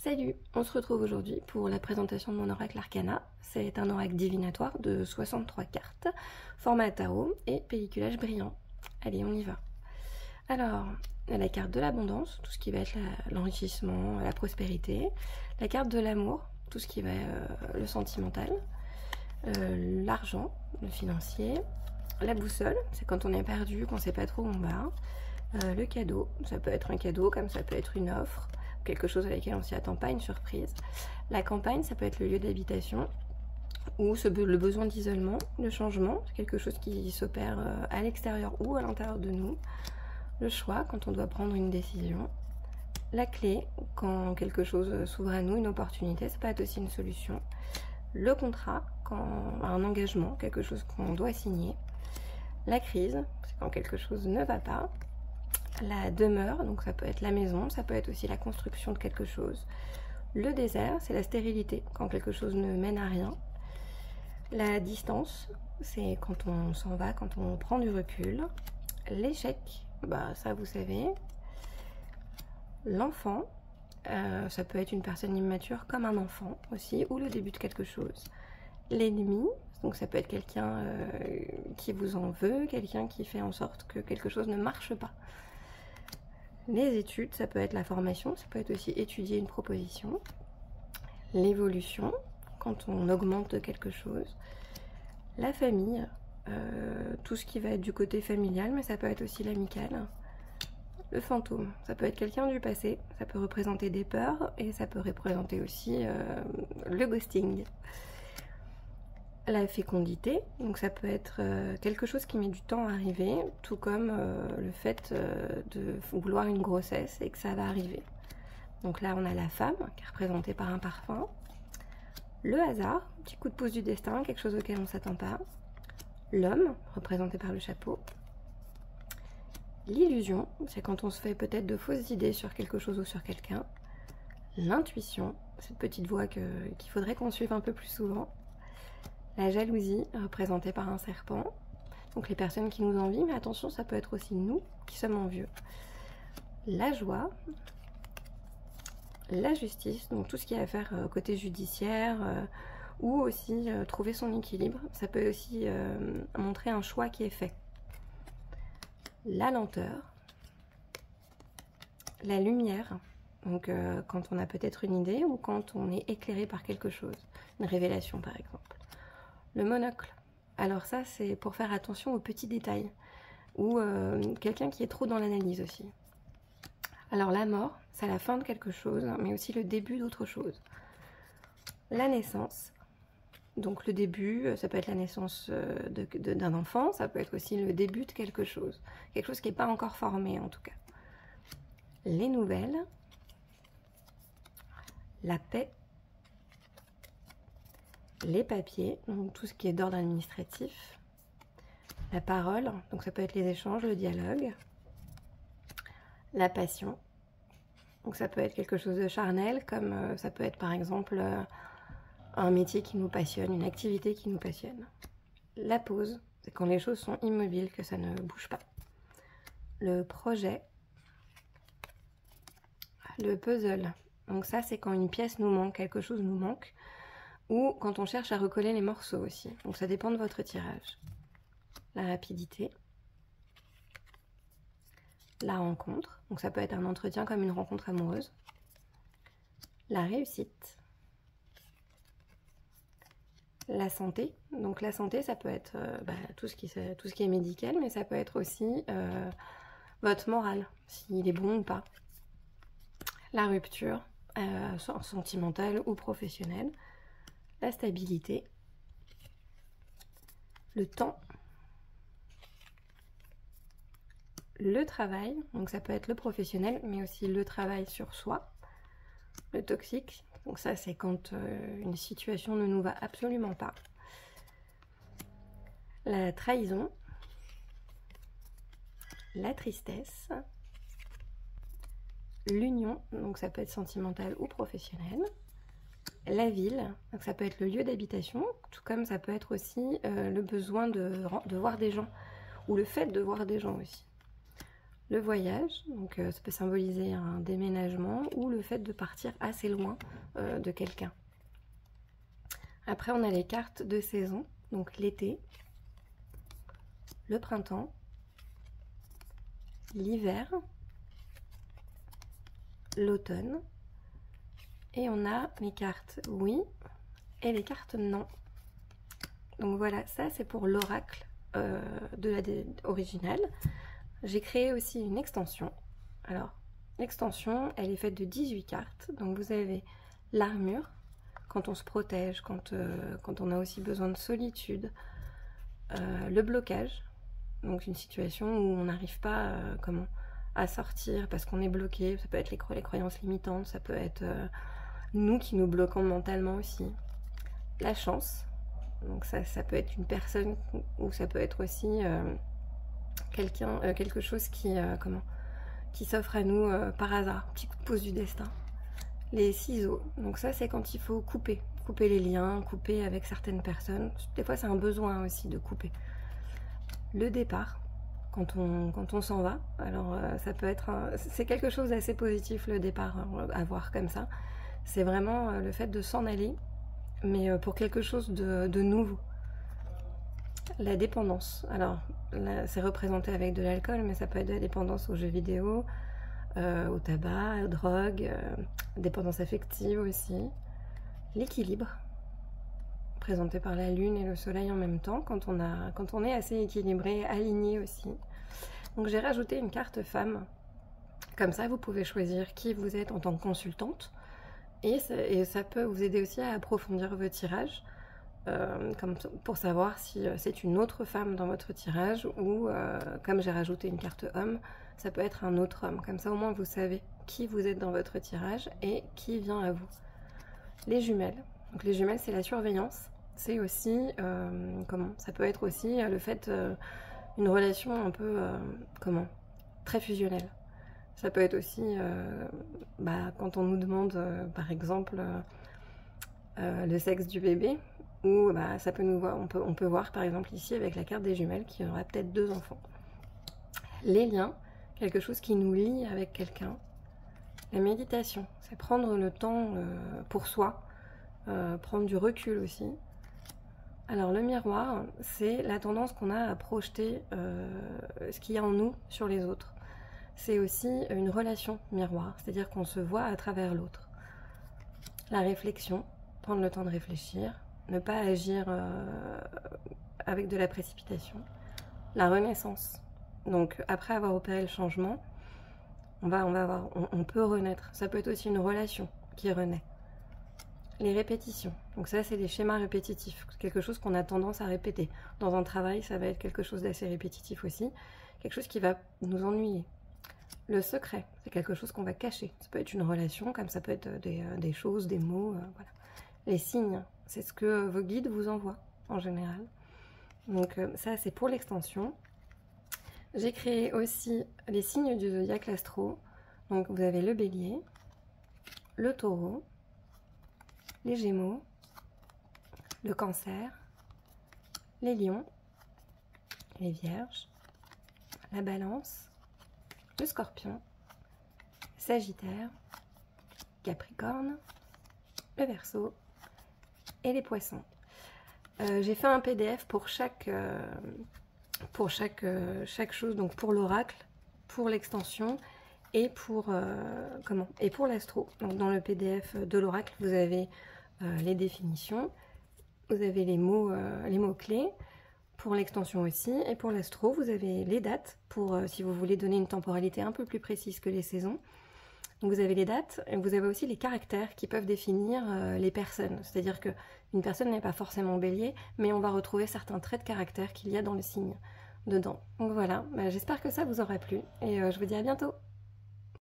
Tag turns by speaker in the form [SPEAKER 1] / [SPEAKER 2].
[SPEAKER 1] Salut, on se retrouve aujourd'hui pour la présentation de mon oracle Arcana. C'est un oracle divinatoire de 63 cartes, format tarot et pelliculage brillant. Allez, on y va. Alors, la carte de l'abondance, tout ce qui va être l'enrichissement, la prospérité. La carte de l'amour, tout ce qui va être le sentimental. L'argent, le financier. La boussole, c'est quand on est perdu, qu'on ne sait pas trop où on va. Le cadeau, ça peut être un cadeau comme ça peut être une offre. Quelque chose à laquelle on ne s'y attend pas, une surprise. La campagne, ça peut être le lieu d'habitation ou le besoin d'isolement, le changement, quelque chose qui s'opère à l'extérieur ou à l'intérieur de nous. Le choix, quand on doit prendre une décision. La clé, quand quelque chose s'ouvre à nous, une opportunité, ça peut être aussi une solution. Le contrat, quand un engagement, quelque chose qu'on doit signer. La crise, c'est quand quelque chose ne va pas. La demeure, donc ça peut être la maison, ça peut être aussi la construction de quelque chose. Le désert, c'est la stérilité, quand quelque chose ne mène à rien. La distance, c'est quand on s'en va, quand on prend du recul. L'échec, bah ça vous savez. L'enfant, ça peut être une personne immature comme un enfant aussi, ou le début de quelque chose. L'ennemi, donc ça peut être quelqu'un qui vous en veut, quelqu'un qui fait en sorte que quelque chose ne marche pas. Les études, ça peut être la formation, ça peut être aussi étudier une proposition. L'évolution, quand on augmente quelque chose. La famille, tout ce qui va être du côté familial, mais ça peut être aussi l'amical. Le fantôme, ça peut être quelqu'un du passé, ça peut représenter des peurs et ça peut représenter aussi le ghosting. La fécondité, donc ça peut être quelque chose qui met du temps à arriver, tout comme le fait de vouloir une grossesse et que ça va arriver. Donc là on a la femme qui est représentée par un parfum, le hasard, petit coup de pouce du destin, quelque chose auquel on ne s'attend pas, l'homme représenté par le chapeau, l'illusion, c'est quand on se fait peut-être de fausses idées sur quelque chose ou sur quelqu'un, l'intuition, cette petite voix qu'il faudrait qu'on suive un peu plus souvent. La jalousie, représentée par un serpent. Donc les personnes qui nous envient, mais attention, ça peut être aussi nous qui sommes envieux. La joie. La justice, donc tout ce qui a à faire côté judiciaire, ou aussi trouver son équilibre. Ça peut aussi montrer un choix qui est fait. La lenteur. La lumière. Donc quand on a peut-être une idée ou quand on est éclairé par quelque chose. Une révélation par exemple. Le monocle, alors ça c'est pour faire attention aux petits détails, ou quelqu'un qui est trop dans l'analyse aussi. Alors la mort, c'est la fin de quelque chose, mais aussi le début d'autre chose. La naissance, donc le début, ça peut être la naissance d'un enfant, ça peut être aussi le début de quelque chose qui n'est pas encore formé en tout cas. Les nouvelles, la paix, les papiers, donc tout ce qui est d'ordre administratif, la parole, donc ça peut être les échanges, le dialogue, la passion, donc ça peut être quelque chose de charnel, comme ça peut être par exemple un métier qui nous passionne, une activité qui nous passionne. La pause, c'est quand les choses sont immobiles, que ça ne bouge pas. Le projet, le puzzle, donc ça c'est quand une pièce nous manque, quelque chose nous manque, ou quand on cherche à recoller les morceaux aussi. Donc ça dépend de votre tirage. La rapidité. La rencontre. Donc ça peut être un entretien comme une rencontre amoureuse. La réussite. La santé. Donc la santé, ça peut être tout ce qui est médical, mais ça peut être aussi votre moral, s'il est bon ou pas. La rupture, sentimentale ou professionnelle. La stabilité, le temps, le travail, donc ça peut être le professionnel, mais aussi le travail sur soi, le toxique, donc ça c'est quand une situation ne nous va absolument pas, la trahison, la tristesse, l'union, donc ça peut être sentimental ou professionnel, la ville, donc ça peut être le lieu d'habitation, tout comme ça peut être aussi le besoin de voir des gens, ou le fait de voir des gens aussi. le voyage, donc ça peut symboliser un déménagement ou le fait de partir assez loin de quelqu'un. Après, on a les cartes de saison, donc l'été, le printemps, l'hiver, l'automne, et on a les cartes oui et les cartes non. Donc voilà, ça c'est pour l'oracle original. J'ai créé aussi une extension. Alors, l'extension, elle est faite de 18 cartes. Donc vous avez l'armure, quand on se protège, quand on a aussi besoin de solitude. Le blocage, donc une situation où on n'arrive pas à sortir parce qu'on est bloqué. Ça peut être les croyances limitantes, ça peut être nous qui nous bloquons mentalement aussi. La chance, donc ça peut être une personne ou ça peut être aussi quelque chose qui s'offre à nous par hasard, petit coup de pouce du destin. Les ciseaux, donc ça c'est quand il faut couper les liens, couper avec certaines personnes. Des fois c'est un besoin aussi de couper. Le départ, quand on s'en va, alors ça peut être c'est quelque chose d'assez positif le départ à voir comme ça. C'est vraiment le fait de s'en aller, mais pour quelque chose de nouveau. La dépendance, alors là c'est représenté avec de l'alcool, mais ça peut être de la dépendance aux jeux vidéo, au tabac, aux drogues, dépendance affective aussi. L'équilibre, présenté par la lune et le soleil en même temps, quand on est assez équilibré, aligné aussi. Donc j'ai rajouté une carte femme, comme ça vous pouvez choisir qui vous êtes en tant que consultante, et ça peut vous aider aussi à approfondir vos tirages. Comme pour savoir si c'est une autre femme dans votre tirage ou comme j'ai rajouté une carte homme, ça peut être un autre homme. Comme ça au moins vous savez qui vous êtes dans votre tirage et qui vient à vous. Les jumelles. Donc les jumelles c'est la surveillance. C'est aussi ça peut être aussi le fait une relation un peu très fusionnelle. Ça peut être aussi quand on nous demande par exemple le sexe du bébé. Ou ça peut nous voir, on peut voir par exemple ici avec la carte des jumelles qui aura peut-être 2 enfants. Les liens, quelque chose qui nous lie avec quelqu'un. La méditation, c'est prendre le temps pour soi, prendre du recul aussi. Alors le miroir, c'est la tendance qu'on a à projeter ce qu'il y a en nous sur les autres. C'est aussi une relation miroir, c'est-à-dire qu'on se voit à travers l'autre. La réflexion, prendre le temps de réfléchir. Ne pas agir avec de la précipitation. La renaissance. Donc après avoir opéré le changement, on peut renaître. Ça peut être aussi une relation qui renaît. Les répétitions. Donc ça c'est des schémas répétitifs. Quelque chose qu'on a tendance à répéter. Dans un travail, ça va être quelque chose d'assez répétitif aussi. Quelque chose qui va nous ennuyer. Le secret, c'est quelque chose qu'on va cacher. Ça peut être une relation, comme ça peut être des choses, des mots, voilà. Les signes, c'est ce que vos guides vous envoient en général. Donc ça c'est pour l'extension. J'ai créé aussi les signes du zodiaque astro. Donc vous avez le bélier, le taureau, les gémeaux, le cancer, les lions, les vierges, la balance, le scorpion, sagittaire, capricorne, le verseau et les poissons. J'ai fait un PDF pour chaque chose, donc pour l'oracle, pour l'extension et pour l'astro. Donc dans le PDF de l'oracle, vous avez les définitions, vous avez les mots clés. Pour l'extension aussi, et pour l'astro, vous avez les dates pour si vous voulez donner une temporalité un peu plus précise que les saisons. Donc vous avez les dates, et vous avez aussi les caractères qui peuvent définir les personnes. C'est-à-dire qu'une personne n'est pas forcément bélier, mais on va retrouver certains traits de caractère qu'il y a dans le signe dedans. Donc voilà, j'espère que ça vous aura plu, et je vous dis à bientôt.